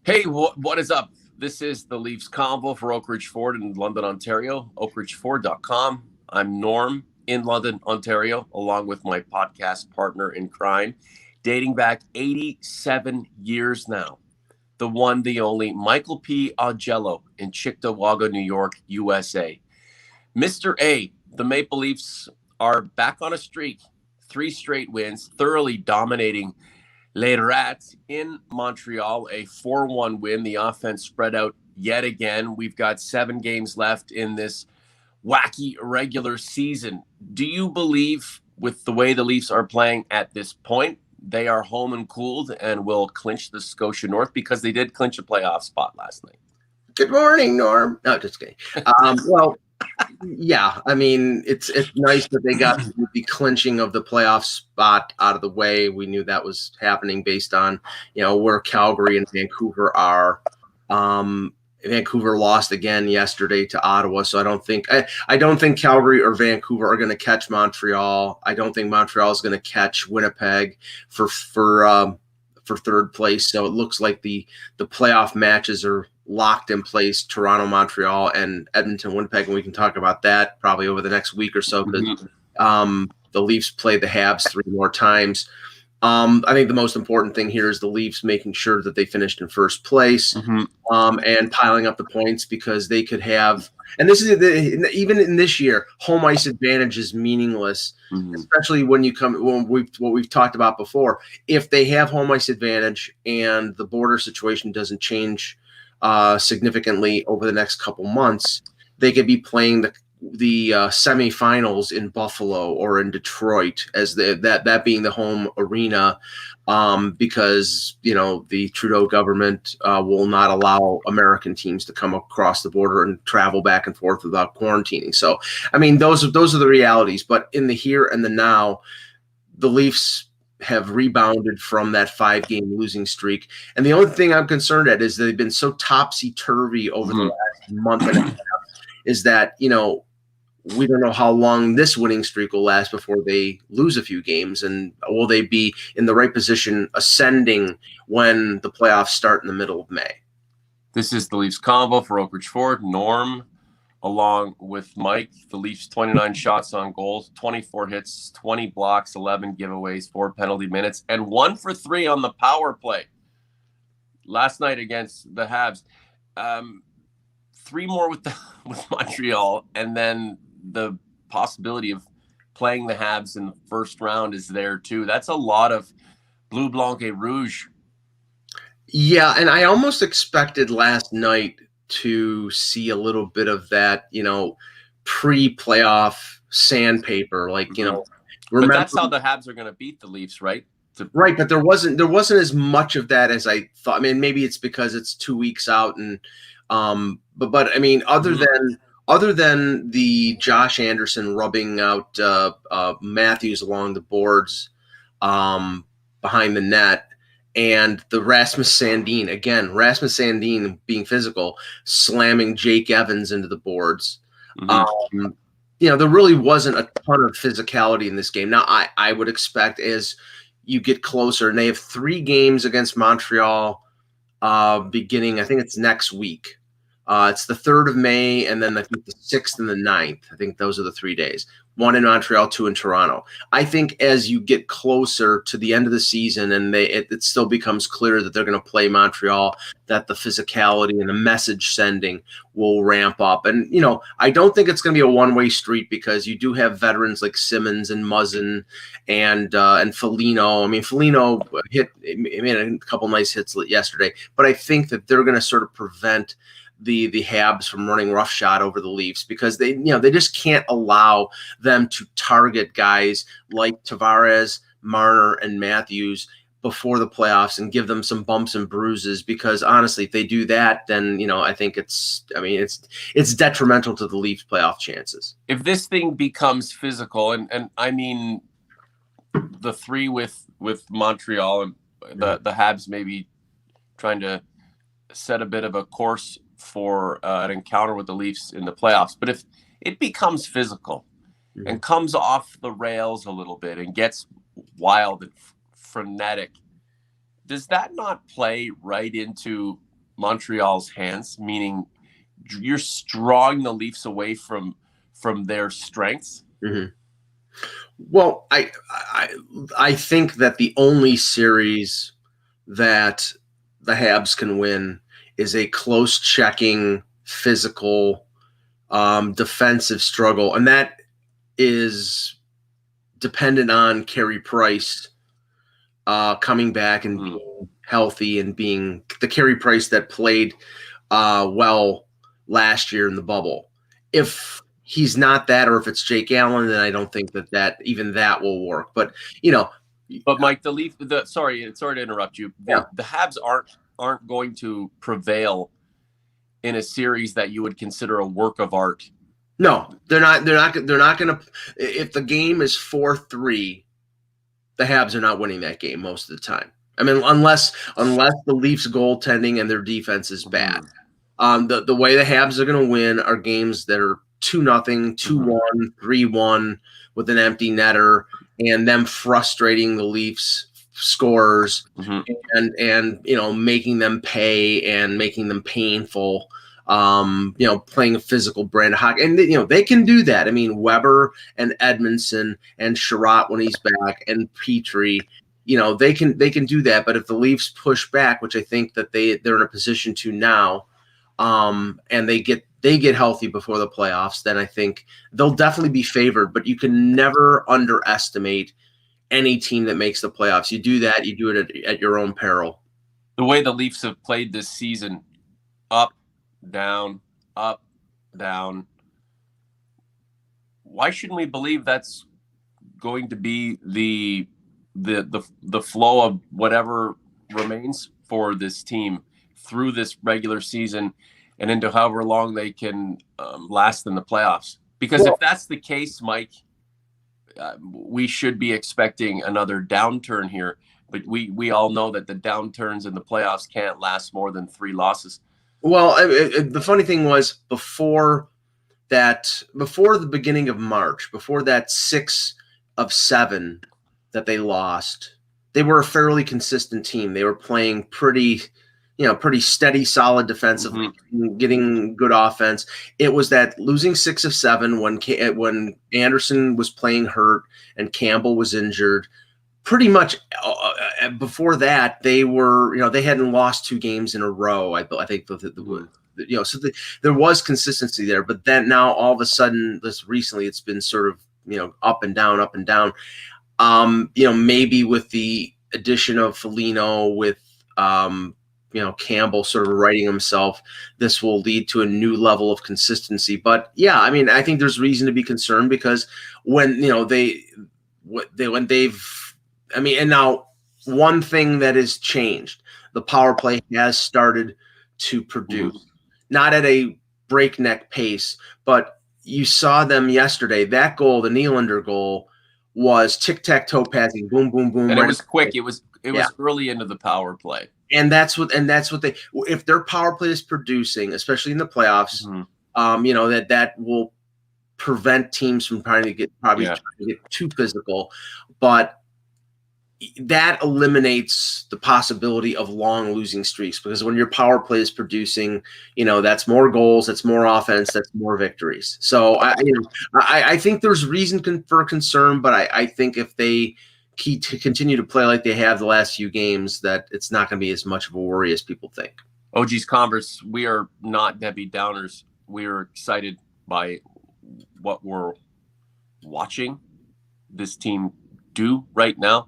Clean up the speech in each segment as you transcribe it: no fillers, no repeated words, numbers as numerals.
Hey, what is up? This is the Leafs Convo for Oak Ridge Ford in London, Ontario, oakridgeford.com. I'm Norm in London, Ontario, along with my podcast partner in crime, dating back 87 years now. The one, the only, Michael P. Augello in Cheektowaga, New York, USA. Mr. A, the Maple Leafs are back on a streak, 3 straight wins, thoroughly dominating Les Rats in Montreal, a 4-1 win. The offense spread out yet again. We've got 7 games left in this wacky regular season. Do you believe, with the way the Leafs are playing at this point, they are home and cooled and will clinch the Scotia North? Because they did clinch a playoff spot last night. Good morning, Norm. No, just kidding. Yeah, I mean, it's nice that they got the clinching of the playoff spot out of the way. We knew that was happening based on, where Calgary and Vancouver are. Vancouver lost again yesterday to Ottawa, so I don't think Calgary or Vancouver are going to catch Montreal. I don't think Montreal is going to catch Winnipeg for third place. So it looks like the playoff matches are locked in place: Toronto, Montreal, and Edmonton, Winnipeg, and we can talk about that probably over the next week or so, because the Leafs play the Habs 3 more times. I think the most important thing here is the Leafs making sure that they finished in first place, and piling up the points, because they could have, and this is even in this year, home ice advantage is meaningless, especially when what we've talked about before. If they have home ice advantage and the border situation doesn't change significantly over the next couple months, they could be playing the semifinals in Buffalo or in Detroit, as that being the home arena, because the Trudeau government will not allow American teams to come across the border and travel back and forth without quarantining. So, I mean, those are the realities. But in the here and the now, the Leafs have rebounded from that 5-game losing streak. And the only thing I'm concerned at is they've been so topsy-turvy over the last month and a half, is that, we don't know how long this winning streak will last before they lose a few games. And will they be in the right position ascending when the playoffs start in the middle of May? This is the Leafs Convo for Oak Ridge Ford. Norm, along with Mike. The Leafs 29 shots on goal, 24 hits, 20 blocks, 11 giveaways, 4 penalty minutes, and 1 for 3 on the power play last night against the Habs. 3 more with Montreal, and then the possibility of playing the Habs in the first round is there too. That's a lot of bleu, blanc, et rouge. Yeah, and I almost expected last night to see a little bit of that, pre-playoff sandpaper, remember. But that's how the Habs are going to beat the Leafs, right? Right, but there wasn't as much of that as I thought. I mean, maybe it's because it's 2 weeks out, and but I mean, other than the Josh Anderson rubbing out Matthews along the boards behind the net, and the Rasmus Sandin being physical, slamming Jake Evans into the boards. There really wasn't a ton of physicality in this game. Now, I would expect, as you get closer, and they have 3 games against Montreal beginning, I think it's next week. It's the 3rd of May, and then I think the 6th and the 9th. I think those are the 3 days. 1 in Montreal, 2 in Toronto. I think as you get closer to the end of the season, and it still becomes clear that they're going to play Montreal, that the physicality and the message sending will ramp up. And, I don't think it's going to be a one-way street, because you do have veterans like Simmons and Muzzin and Foligno. I mean, Foligno made a couple nice hits yesterday, but I think that they're going to sort of prevent the Habs from running roughshod over the Leafs, because they just can't allow them to target guys like Tavares, Marner, and Matthews before the playoffs and give them some bumps and bruises, because honestly, if they do that, then I think it's detrimental to the Leafs playoff chances. If this thing becomes physical, and I mean the 3 with Montreal, and the Habs maybe trying to set a bit of a course for an encounter with the Leafs in the playoffs. But if it becomes physical and comes off the rails a little bit and gets wild and frenetic, does that not play right into Montreal's hands, meaning you're drawing the Leafs away from their strengths? Mm-hmm. Well, I think that the only series that the Habs can win is a close checking, physical, defensive struggle, and that is dependent on Carey Price coming back and being healthy and being the Carey Price that played well last year in the bubble. If he's not that, or if it's Jake Allen, then I don't think that even that will work. But But Mike, sorry to interrupt you. The Habs aren't going to prevail in a series that you would consider a work of art. No, they're not. They're not going to. If the game is 4-3, the Habs are not winning that game most of the time. I mean, unless the Leafs goaltending and their defense is bad. The way the Habs are going to win are games that are 2-0, 2-1, 3-1 with an empty netter, and them frustrating the Leafs scorers and making them pay and making them painful. Playing a physical brand of hockey, and they can do that. I mean, Weber and Edmondson and Sherratt when he's back, and Petrie, they can do that. But if the Leafs push back, which I think that they're in a position to now, and they get healthy before the playoffs, then I think they'll definitely be favored. But you can never underestimate any team that makes the playoffs. You do that, you do it at your own peril. The way the Leafs have played this season, up, down, up, down. Why shouldn't we believe that's going to be the flow of whatever remains for this team through this regular season and into however long they can last in the playoffs? Because if that's the case, Mike, we should be expecting another downturn here. But we all know that the downturns in the playoffs can't last more than 3 losses. Well, the funny thing was before the beginning of March, before that 6 of 7 that they lost, they were a fairly consistent team. They were playing pretty steady, solid defensively, getting good offense. It was that losing 6 of 7 when Anderson was playing hurt and Campbell was injured. Pretty much before that, they were, they hadn't lost 2 games in a row. I think so there was consistency there. But then now all of a sudden, recently, it's been sort of up and down, up and down. Maybe with the addition of Foligno, with Campbell sort of righting himself, this will lead to a new level of consistency. But yeah, I mean, I think there's reason to be concerned because when and now one thing that has changed, the power play has started to produce, not at a breakneck pace, but you saw them yesterday. That goal, the Nylander goal, was tic-tac-toe passing, boom, boom, boom. And it was quick. It was early into the power play. And that's what they, if their power play is producing, especially in the playoffs, that will prevent teams from trying to get too physical. But that eliminates the possibility of long losing streaks, because when your power play is producing, that's more goals, that's more offense, that's more victories. So I think there's reason for concern, but I think if they continue to play like they have the last few games, that it's not going to be as much of a worry as people think. OG's Converse, we are not Debbie Downers. We are excited by what we're watching this team do right now,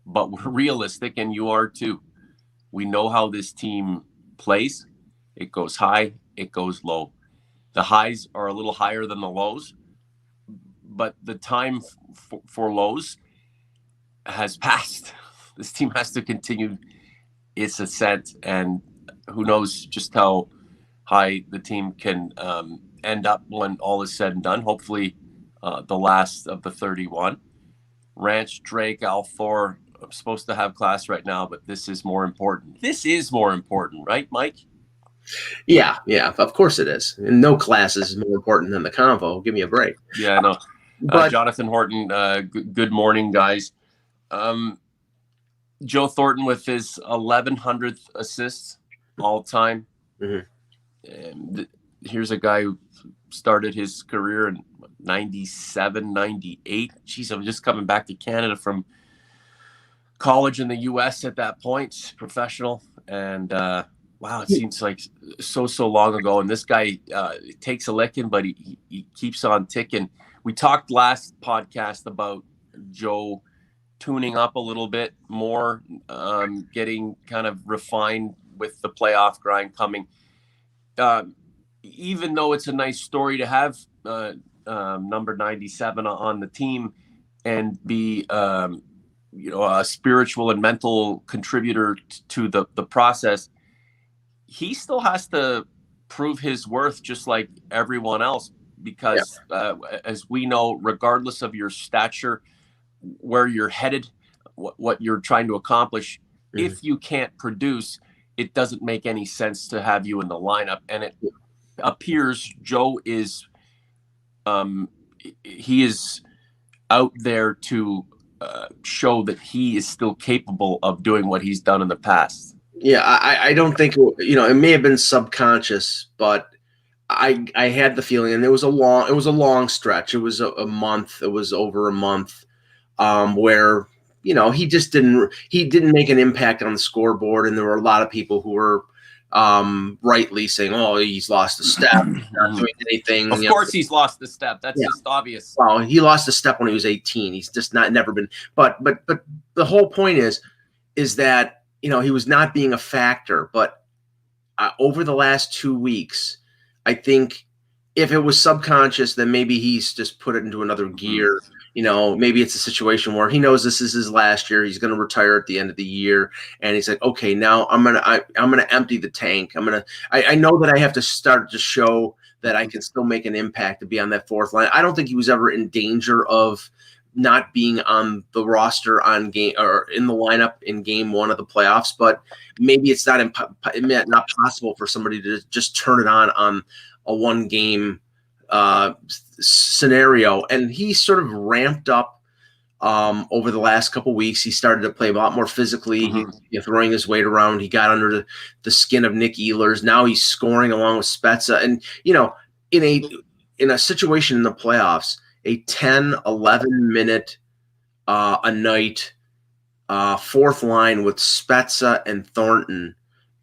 but we're realistic, and you are too. We know how this team plays. It goes high, it goes low. The highs are a little higher than the lows, but the time for lows has passed. This team has to continue its ascent, and who knows just how high the team can end up when all is said and done. Hopefully the last of the 31. Ranch, Drake, Alfor, I'm supposed to have class right now, but this is more important. This is more important, right, Mike? Yeah, of course it is. And no class is more important than the convo. Give me a break. Yeah, no. Jonathan Horton, good morning, guys. Joe Thornton with his 1100th assists all time And here's a guy who started his career in 97, 98. Jeez, I'm just coming back to Canada from college in the U.S. at that point, professional. And wow, it seems like so long ago. And this guy takes a licking, but he keeps on ticking. We talked last podcast about Joe tuning up a little bit more, getting kind of refined with the playoff grind coming. Even though it's a nice story to have number 97 on the team and be a spiritual and mental contributor to the process, he still has to prove his worth just like everyone else, because as we know, regardless of your stature, where you're headed, what you're trying to accomplish, if you can't produce, it doesn't make any sense to have you in the lineup. And it appears Joe is he is out there to show that he is still capable of doing what he's done in the past. Yeah, I don't think, it may have been subconscious, but I had the feeling, and it was a long stretch. It was a month. It was over a month, where he didn't make an impact on the scoreboard, and there were a lot of people who were rightly saying, "Oh, he's lost a step, he's not doing anything." Of course, he's lost a step. That's just obvious. Well, he lost a step when he was 18. He's just never been. But the whole point is that he was not being a factor. But over the last 2 weeks, I think if it was subconscious, then maybe he's just put it into another gear. Maybe it's a situation where he knows this is his last year. He's going to retire at the end of the year, and he's like, okay, now I'm gonna empty the tank. I know that I have to start to show that I can still make an impact to be on that fourth line. I don't think he was ever in danger of not being on the roster on game or in the lineup in game one of the playoffs, but maybe it's not possible for somebody to just turn it on a one game scenario. And he sort of ramped up over the last couple of weeks. He started to play a lot more physically, throwing his weight around. He got under the skin of Nick Ehlers. Now he's scoring along with Spezza. And, in a situation in the playoffs, a 10, 11-minute a night fourth line with Spezza and Thornton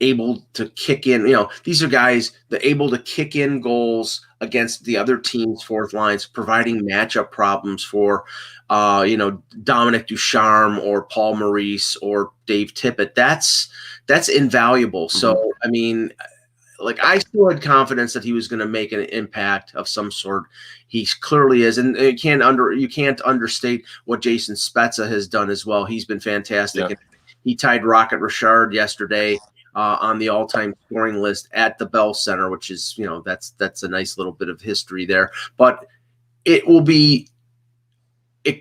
able to kick in. These are guys that are able to kick in goals against the other team's fourth lines, providing matchup problems for, Dominic Ducharme or Paul Maurice or Dave Tippett. That's invaluable. So, I still had confidence that he was going to make an impact of some sort. He clearly is, and you can't understate what Jason Spezza has done as well. He's been fantastic. Yeah. He tied Rocket Richard yesterday on the all-time scoring list at the Bell Center, which is that's a nice little bit of history there. But it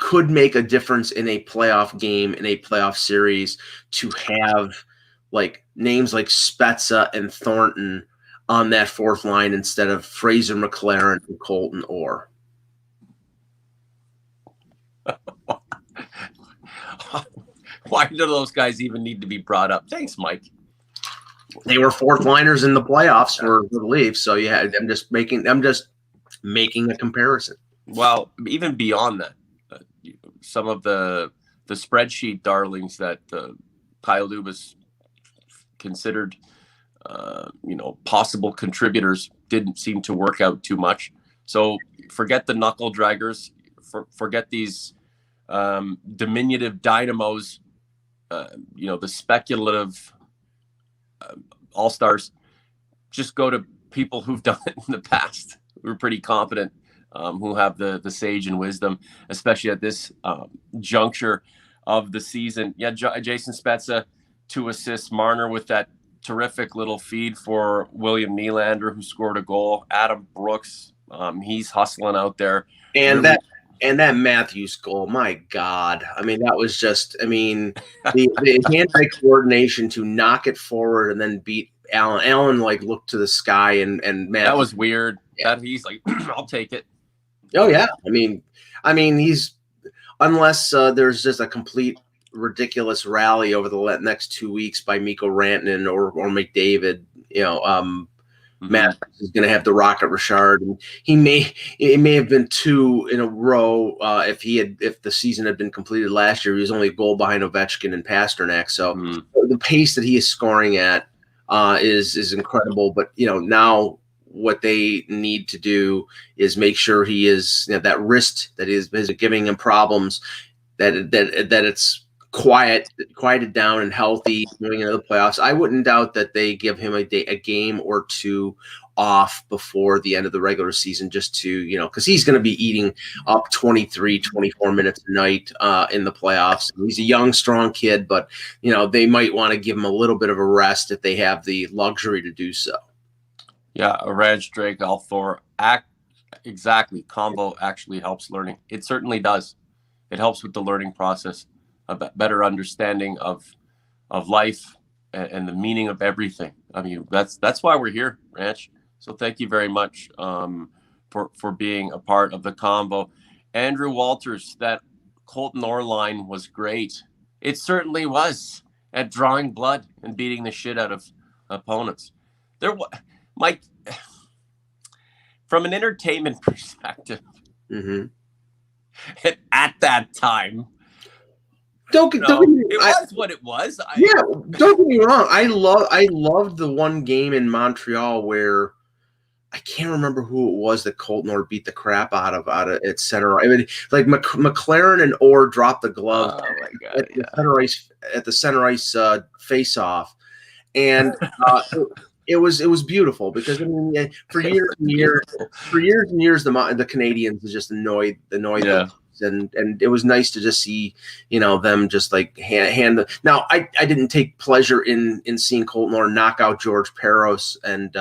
could make a difference in a playoff game, in a playoff series, to have names like Spezza and Thornton on that fourth line instead of Fraser McLaren and Colton Orr. Why do those guys even need to be brought up? Thanks, Mike. They were fourth liners in the playoffs for the Leafs, so yeah, I'm just making a comparison. Well, even beyond that, some of the spreadsheet darlings that Kyle Dubas considered possible contributors didn't seem to work out too much. So forget the knuckle draggers, forget these diminutive dynamos, the speculative all-stars. Just go to people who've done it in the past, who are pretty competent, who have the sage and wisdom, especially at this juncture of the season. Yeah, Jason Spezza, 2 assists. Marner with that terrific little feed for William Nylander, who scored a goal. Adam Brooks, he's hustling out there. And that Matthews goal, my God. That was just, the hand-eye coordination to knock it forward and then beat Allen. Allen looked to the sky and Matthews. That was weird. Yeah. That he's like, I'll take it. Oh yeah. He's, unless there's just a complete ridiculous rally over the next 2 weeks by Mikko Rantanen or McDavid, Matt is going to have the Rocket Richard, and it may have been 2 in a row if the season had been completed last year. He was only a goal behind Ovechkin and Pasternak. So the pace that he is scoring at is incredible. But now what they need to do is make sure he is that wrist that is giving him problems, that it's quieted down and healthy going into the playoffs. I wouldn't doubt that they give him a game or 2 off before the end of the regular season, just to, because he's going to be eating up 23, 24 minutes a night in the playoffs. He's a young, strong kid, but, they might want to give him a little bit of a rest if they have the luxury to do so. Yeah, Reg, Drake, Althor, exactly. Combo actually helps learning. It certainly does. It helps with the learning process. A better understanding of life and the meaning of everything. I mean, that's why we're here, Ranch. So thank you very much for being a part of the combo. Andrew Walters, that Colton Orr line was great. It certainly was, at drawing blood and beating the shit out of opponents. Mike, from an entertainment perspective, at that time, Don't get me, it was what it was. Don't get me wrong. I loved the one game in Montreal where I can't remember who it was that Colton Orr beat the crap out of at center. I mean, like McLaren and Orr dropped the glove at the center ice face off, and it was beautiful because for years and years, the Canadians just annoyed them. And it was nice to just see, them just like hand the. Now, I didn't take pleasure in seeing Colton Orr knock out George Peros and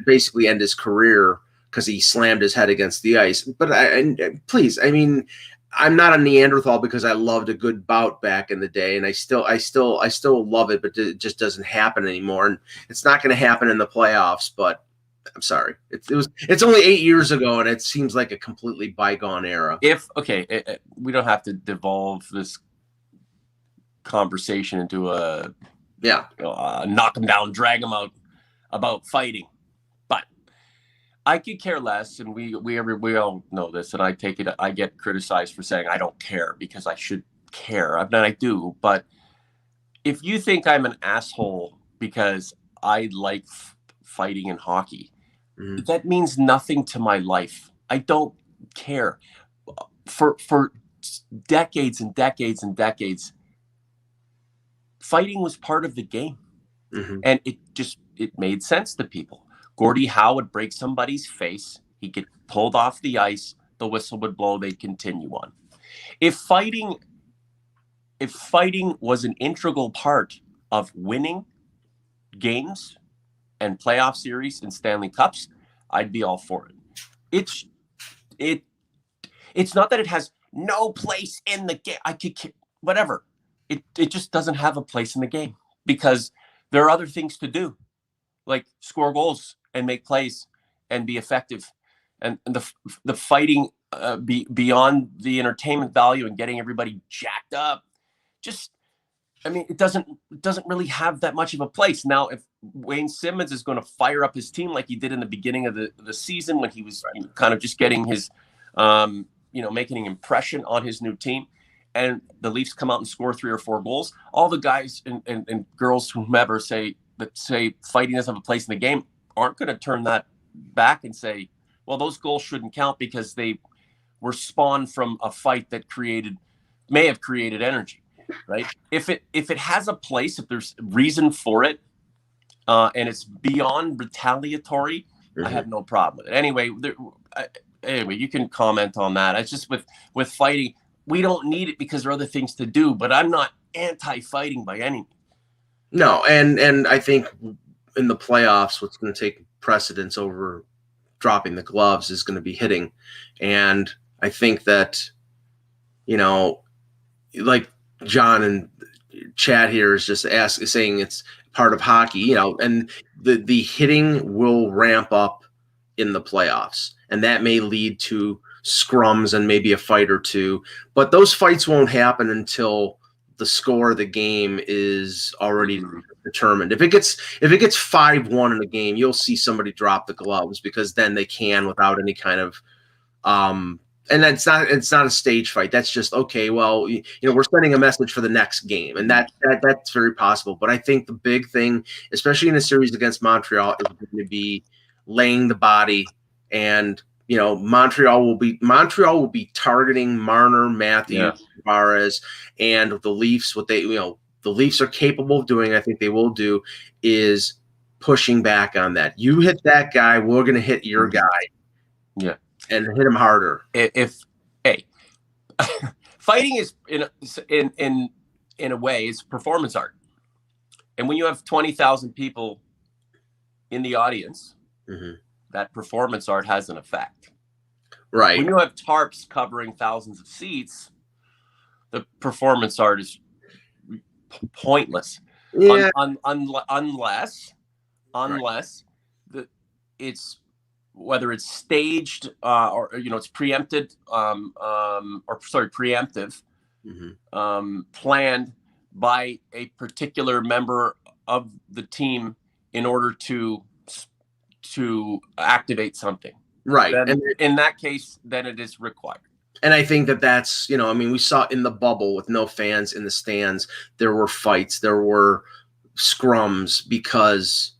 basically end his career because he slammed his head against the ice. But please, I mean, I'm not a Neanderthal because I loved a good bout back in the day, and I still love it, but it just doesn't happen anymore, and it's not going to happen in the playoffs. But I'm sorry. It's only 8 years ago, and it seems like a completely bygone era. We don't have to devolve this conversation into a knock them down, drag them out about fighting. But I could care less, and we all know this, and I take it. I get criticized for saying I don't care because I should care. I do, but if you think I'm an asshole because I like fighting in hockey, that means nothing to my life. I don't care. For decades and decades and decades, fighting was part of the game. And it made sense to people. Gordie Howe would break somebody's face. He'd get pulled off the ice. The whistle would blow. They'd continue on. If fighting was an integral part of winning games and playoff series and Stanley Cups, I'd be all for it. It's not that it has no place in the game. Whatever. It just doesn't have a place in the game because there are other things to do, like score goals and make plays and be effective, and the fighting beyond the entertainment value and getting everybody jacked up. It doesn't really have that much of a place. Now, if Wayne Simmons is going to fire up his team like he did in the beginning of the season when he was kind of just getting his, making an impression on his new team, and the Leafs come out and score 3 or 4 goals, all the guys and girls, whomever say fighting doesn't have a place in the game, aren't going to turn that back and say, well, those goals shouldn't count because they were spawned from a fight that may have created energy. Right. If it has a place, if there's reason for it, and it's beyond retaliatory, I have no problem with it. Anyway, you can comment on that. It's just with fighting, we don't need it because there are other things to do. But I'm not anti-fighting by any means. No, and I think in the playoffs, what's going to take precedence over dropping the gloves is going to be hitting, and I think that like John and Chad here is just saying it's part of hockey, and the hitting will ramp up in the playoffs, and that may lead to scrums and maybe a fight or two, but those fights won't happen until the score of the game is already determined. If it gets 5-1 in the game, you'll see somebody drop the gloves because then they can without any kind of and it's not a stage fight. That's just okay. Well, we're sending a message for the next game, and that's very possible. But I think the big thing, especially in a series against Montreal, is going to be laying the body, and Montreal will be targeting Marner, Matthews, Tavares, and the Leafs. What the Leafs are capable of doing, I think they will do, is pushing back on that. You hit that guy, we're going to hit your guy. Yeah. And hit him harder. Fighting is in a way it's performance art, and when you have 20,000 people in the audience, that performance art has an effect. Right. When you have tarps covering thousands of seats, the performance art is pointless. Yeah. Unless it's whether it's staged or it's preempted preemptive, planned by a particular member of the team in order to activate something. Right. Then, and in that case, then it is required. And I think that's, we saw in the bubble with no fans in the stands, there were fights, there were scrums because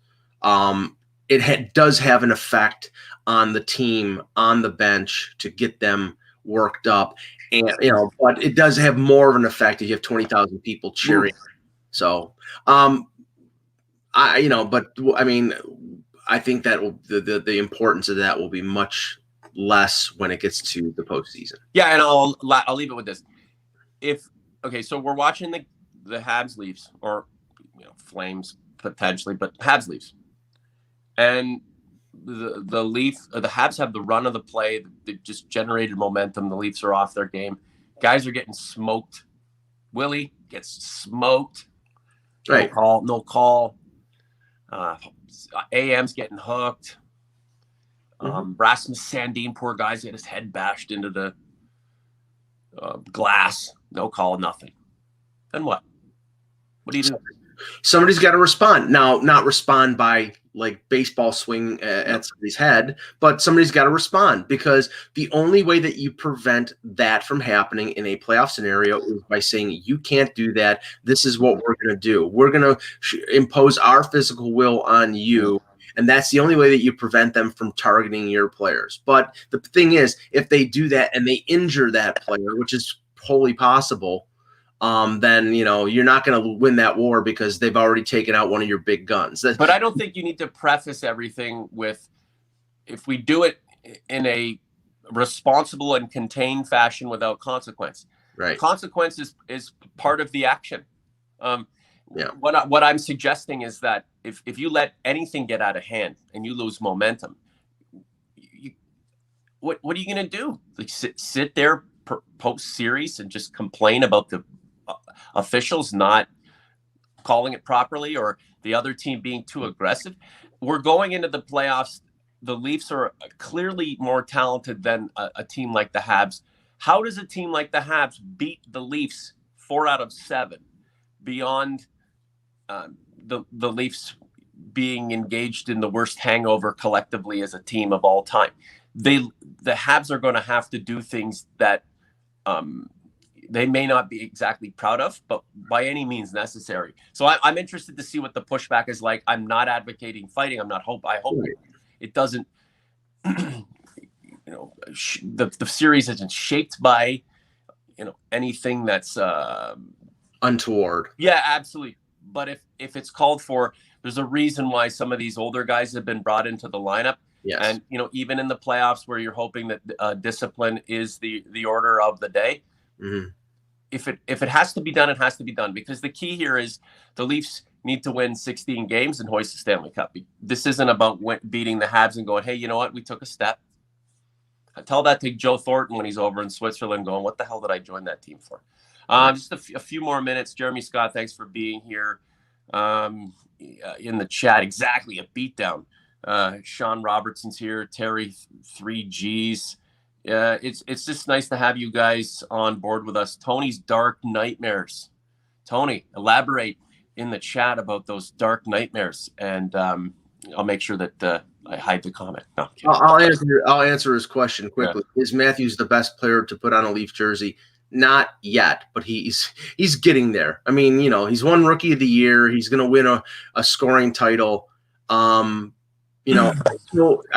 it does have an effect on the team, on the bench to get them worked up. And, but it does have more of an effect if you have 20,000 people cheering. So, I think that the importance of that will be much less when it gets to the postseason. Yeah. And I'll leave it with this. So we're watching the Habs Leafs, or, Flames potentially, but Habs Leafs. And the Habs have the run of the play. They've just generated momentum. The Leafs are off their game. Guys are getting smoked. Willie gets smoked. Right. No call. AM's getting hooked. Rasmus Sandin, poor guy's get his head bashed into the glass. No call, nothing. Then what? What do you do? Somebody's got to respond. Now, not respond by like baseball swing at somebody's head, but somebody's got to respond, because the only way that you prevent that from happening in a playoff scenario is by saying, you can't do that. This is what we're going to do. We're going to impose our physical will on you. And that's the only way that you prevent them from targeting your players. But the thing is, if they do that and they injure that player, which is wholly possible, then you're not going to win that war because they've already taken out one of your big guns. But I don't think you need to preface everything with, if we do it in a responsible and contained fashion without consequence. Right. Consequence is part of the action. What I'm suggesting is that if you let anything get out of hand and you lose momentum, what are you going to do? Like sit there post series and just complain about the officials not calling it properly or the other team being too aggressive? We're going into the playoffs. The Leafs are clearly more talented than a team like the Habs. How does a team like the Habs beat the Leafs 4 out of 7 beyond the Leafs being engaged in the worst hangover collectively as a team of all time? The Habs are going to have to do things that they may not be exactly proud of, but by any means necessary. So I'm interested to see what the pushback is like. I'm not advocating fighting. I hope it doesn't, the series isn't shaped by, anything that's untoward. Yeah, absolutely. But if it's called for, there's a reason why some of these older guys have been brought into the lineup. Yes. And, even in the playoffs where you're hoping that discipline is the order of the day, if it has to be done, it has to be done, because the key here is the Leafs need to win 16 games and hoist the Stanley Cup. This isn't about beating the Habs and going, hey, you know what? We took a step. I tell that to Joe Thornton when he's over in Switzerland going, what the hell did I join that team for? Just a few more minutes. Jeremy Scott, thanks for being here in the chat. Exactly, a beatdown. Sean Robertson's here. Terry 3Gs. It's just nice to have you guys on board with us. Tony's Dark Nightmares. Tony, elaborate in the chat about those dark nightmares, and I'll make sure that I hide the comment. No, I'll answer his question quickly. Yeah. Is Matthews the best player to put on a Leaf jersey? Not yet, but he's getting there. I mean, he's won Rookie of the Year. He's going to win a scoring title. I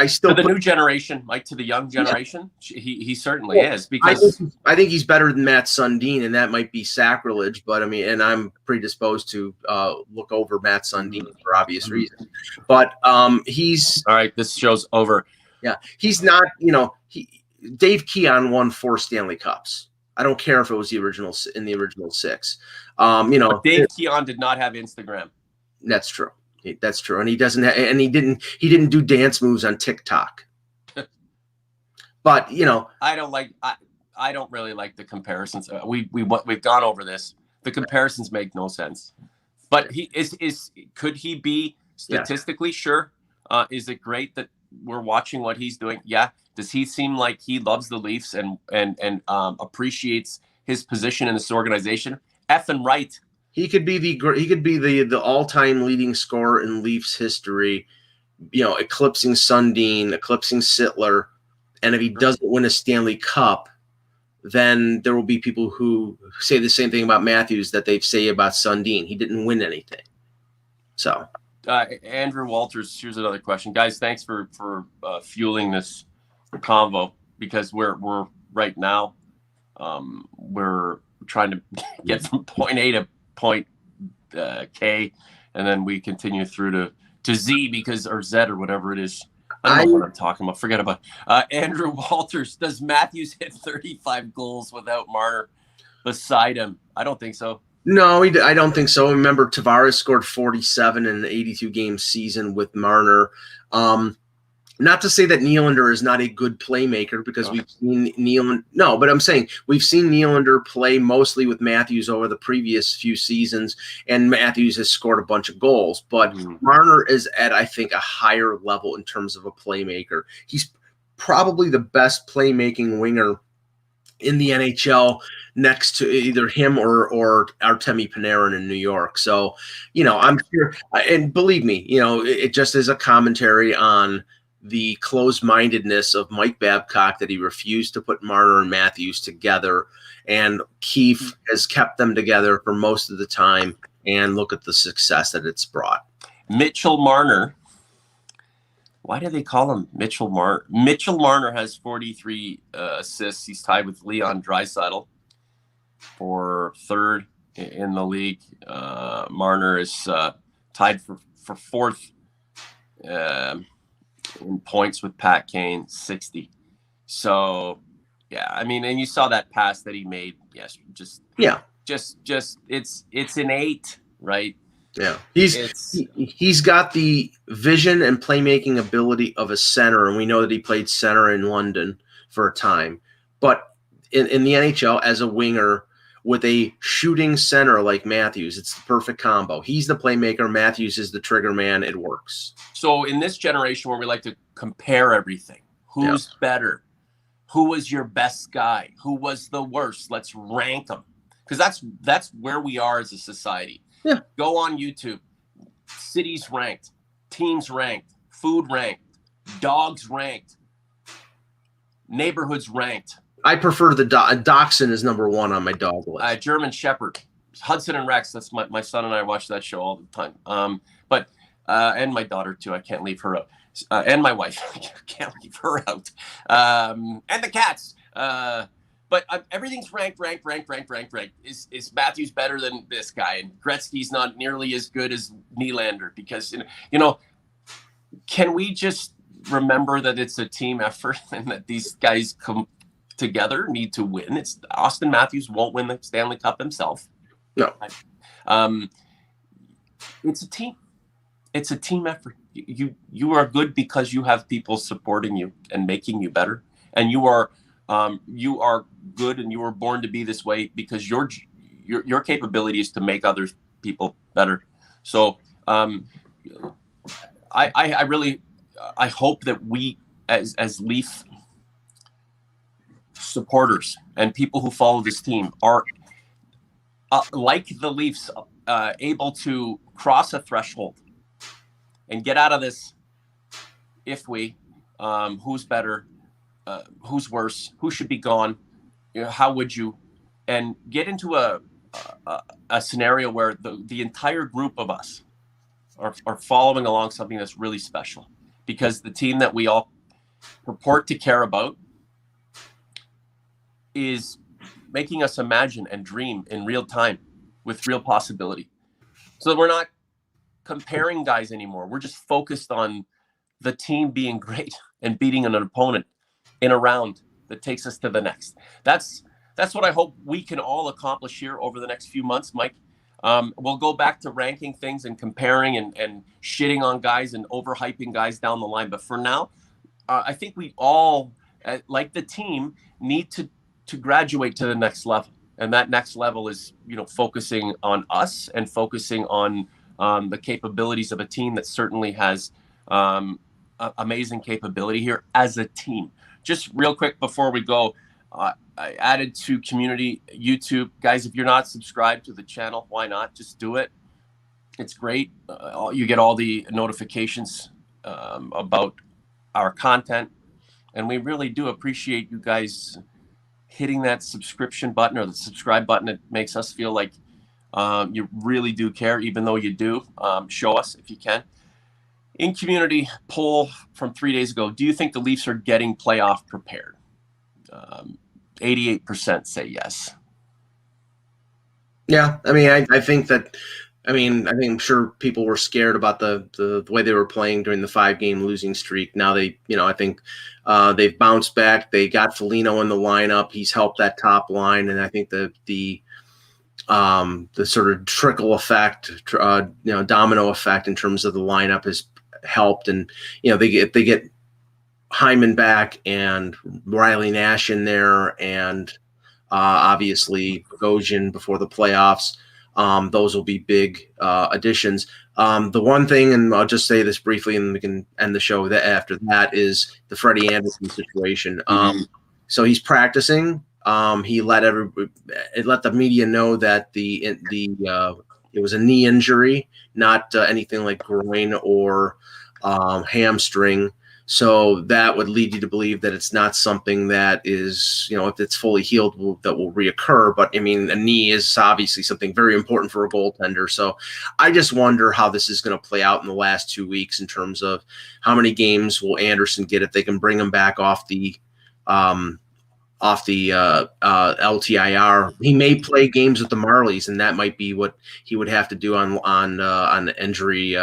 still to the new generation, Mike, to the young generation, he certainly is, because I think he's better than Matt Sundin, and that might be sacrilege, but I mean, and I'm predisposed to look over Matt Sundin for obvious reasons. But he's all right. This show's over. Yeah, he's not. Dave Keon won 4 Stanley Cups. I don't care if it was the original 6. But Dave Keon did not have Instagram. That's true. That's true, and he doesn't. He didn't do dance moves on TikTok. But I don't really like the comparisons. We've gone over this. The comparisons make no sense. But could he be statistically sure? Is it great that we're watching what he's doing? Yeah. Does he seem like he loves the Leafs and appreciates his position in this organization? Effing right. He could be the all-time leading scorer in Leafs history, eclipsing Sundin, eclipsing Sittler. And if he doesn't win a Stanley Cup, then there will be people who say the same thing about Matthews that they say about Sundin. He didn't win anything. So, Andrew Walters, here's another question, guys. Thanks for fueling this convo, because we're right now we're trying to get from point A to point K, and then we continue through to Z, or Z, or whatever it is. I don't know what I'm talking about. Forget about Andrew Walters. Does Matthews hit 35 goals without Marner beside him? I don't think so. No, I don't think so. Remember, Tavares scored 47 in an 82-game season with Marner. Not to say that Nylander is not a good playmaker, because we've seen Nylander. No, but I'm saying we've seen Nylander play mostly with Matthews over the previous few seasons, and Matthews has scored a bunch of goals. But Marner is at, I think, a higher level in terms of a playmaker. He's probably the best playmaking winger in the NHL, next to either him or Artemi Panarin in New York. So, I'm sure, and believe me, it just is a commentary on the closed-mindedness of Mike Babcock, that he refused to put Marner and Matthews together, and Keefe has kept them together for most of the time, and look at the success that it's brought. Mitchell Marner. Why do they call him Mitchell Marner? Mitchell Marner has 43 assists. He's tied with Leon Draisaitl for 3rd in the league. Marner is tied for 4th in points with Pat Kane, 60. So, yeah, I mean, and you saw that pass that he made. Yes, just it's innate, right? Yeah, he's got the vision and playmaking ability of a center, and we know that he played center in London for a time. But in the NHL, as a winger with a shooting center like Matthews, it's the perfect combo. He's the playmaker. Matthews is the trigger man. It works. So in this generation where we like to compare everything, who's better? Who was your best guy? Who was the worst? Let's rank them, because that's where we are as a society. Yeah. Go on YouTube. Cities ranked, teams ranked, food ranked, dogs ranked, neighborhoods ranked. I prefer the Dachshund is number 1 on my dog list. German Shepherd, Hudson and Rex. That's my son and I watch that show all the time. But and my daughter too. I can't leave her out. And my wife, can't leave her out. And the cats. But everything's ranked. Is Matthews better than this guy? And Gretzky's not nearly as good as Nylander, because can we just remember that it's a team effort, and that these guys come together, need to win? It's Austin Matthews won't win the Stanley Cup himself. No. It's a team. It's a team effort. You are good because you have people supporting you and making you better, and you are good, and you were born to be this way because your capability is to make other people better. So I really hope that we as Leaf supporters and people who follow this team are like the Leafs, able to cross a threshold and get out of this who's better, who's worse, who should be gone, how would you, and get into a scenario where the entire group of us are following along something that's really special, because the team that we all purport to care about is making us imagine and dream in real time with real possibility. So we're not comparing guys anymore. We're just focused on the team being great and beating an opponent in a round that takes us to the next. That's what I hope we can all accomplish here over the next few months, Mike. We'll go back to ranking things and comparing and shitting on guys and overhyping guys down the line. But for now, I think we all, like the team, need to graduate to the next level. And that next level is, focusing on us and focusing on the capabilities of a team that certainly has amazing capability here as a team. Just real quick before we go, I added to community YouTube. Guys, if you're not subscribed to the channel, why not? Just do it. It's great. You get all the notifications about our content. And we really do appreciate you guys hitting that subscription button or the subscribe button. It makes us feel like you really do care, even though you do. Show us if you can. In community poll from 3 days ago, do you think the Leafs are getting playoff prepared? 88% say yes. Yeah, I mean, I think that. I think I'm sure people were scared about the way they were playing during the 5-game losing streak. Now I think they've bounced back. They got Foligno in the lineup. He's helped that top line, and I think the sort of trickle effect, domino effect in terms of the lineup has helped. And they get Hyman back and Riley Nash in there, and obviously Bogosian before the playoffs. Those will be big additions. The one thing, and I'll just say this briefly, and we can end the show after that, is the Freddie Anderson situation. So he's practicing. He let the media know that it was a knee injury, not anything like groin or hamstring. So that would lead you to believe that it's not something that is, if it's fully healed, that will reoccur. But I mean, a knee is obviously something very important for a goaltender. So I just wonder how this is going to play out in the last 2 weeks in terms of how many games will Anderson get if they can bring him back off the LTIR. He may play games with the Marlies, and that might be what he would have to do on injury.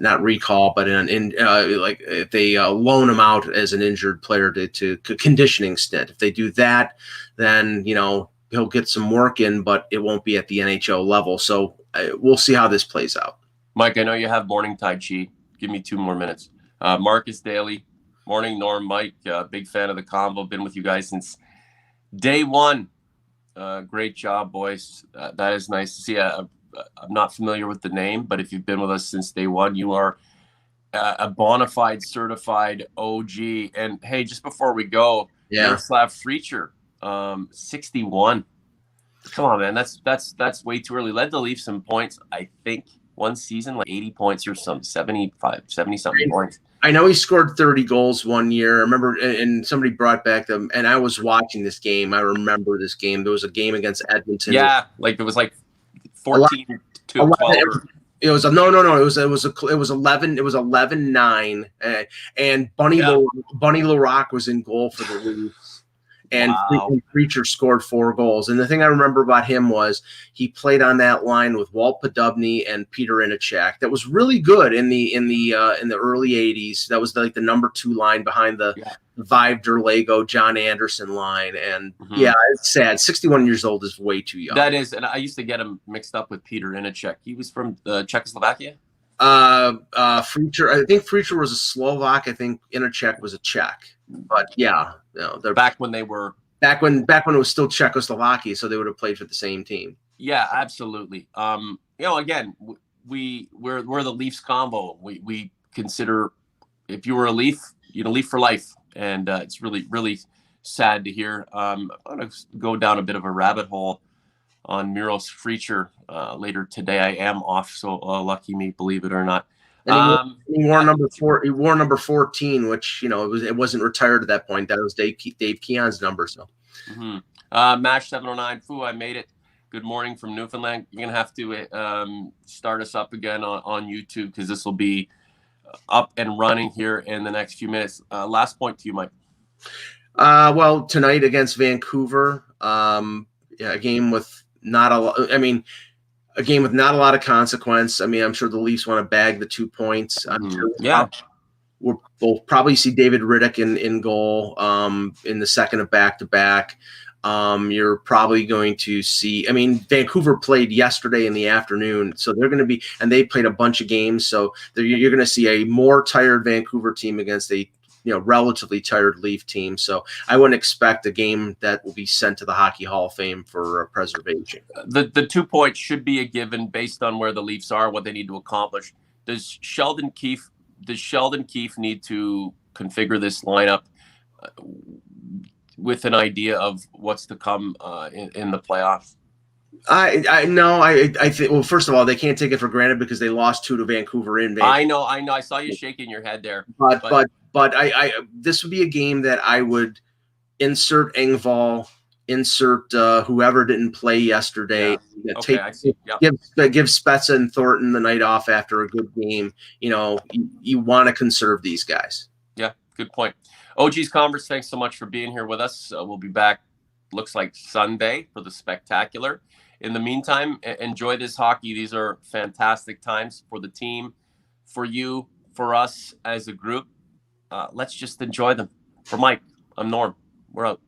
Not recall, but like if they loan him out as an injured player to conditioning stint. If they do that, then he'll get some work in, but it won't be at the NHL level. So we'll see how this plays out. Mike, I know you have morning Tai Chi. Give me 2 more minutes. Marcus Daly, morning. Norm, Mike, big fan of the convo. Been with you guys since day one. Great job, boys. That is nice to see. I'm not familiar with the name, but if you've been with us since day one, you are a bona fide certified OG. And hey, just before we go, Yaroslav Freecher, 61. Come on, man. That's way too early. Led the Leafs in points, I think, one season, like 80 points or some 70 something points. I know he scored 30 goals one year. I remember, and somebody brought back them, and I was watching this game. I remember this game. There was a game against Edmonton. Yeah, like it was like 14 to 12. It was no. It was 11. It was 11-9, and Bunny LaRock was in goal for the Leafs. And Preacher scored 4 goals. And the thing I remember about him was he played on that line with Walt Podubny and Peter Inachek. That was really good in the early 80s. That was like the number 2 line behind the Vive Derlago, John Anderson line. And it's sad. 61 years old is way too young. That is, and I used to get him mixed up with Peter Inachek. He was from Czechoslovakia. Freacher, I think Freacher was a Slovak. I think Inachek was a Czech. But they're back when they were back when it was still Czechoslovakia, so they would have played for the same team. Yeah, absolutely. Again, we're the Leafs Convo. We consider if you were a Leaf, a Leaf for life, and it's really really sad to hear. I'm gonna go down a bit of a rabbit hole. on Miros Freacher later today. I am off, so lucky me, believe it or not. And he wore number 4. He wore number 14, which it wasn't retired at that point. That was Dave Keon's number. So, Mash 709 Foo, I made it. Good morning from Newfoundland. You're gonna have to start us up again on YouTube, because this will be up and running here in the next few minutes. Last point to you, Mike. Well, tonight against Vancouver, a game with not a lot. A game with not a lot of consequence. I'm sure the Leafs want to bag the 2 points. We'll probably see David Riddick in goal in the second of back-to-back. You're probably going to see, Vancouver played yesterday in the afternoon, so they're going to be, and they played a bunch of games, so you're going to see a more tired Vancouver team against a relatively tired Leaf team. So I wouldn't expect a game that will be sent to the Hockey Hall of Fame for preservation. The 2 points should be a given based on where the Leafs are, what they need to accomplish. Does Sheldon Keefe need to configure this lineup with an idea of what's to come in the playoffs? I think, well, first of all, they can't take it for granted because they lost 2 to Vancouver in Vancouver. I know. I saw you shaking your head there. But I this would be a game that I would insert Engvall, insert whoever didn't play yesterday. Yeah. Okay, I see. Yep. Give Spezza and Thornton the night off after a good game. You want to conserve these guys. Yeah, good point. OG's Converse, thanks so much for being here with us. We'll be back, looks like Sunday, for the spectacular. In the meantime, enjoy this hockey. These are fantastic times for the team, for you, for us as a group. Let's just enjoy them. For Mike, I'm Norm. We're out.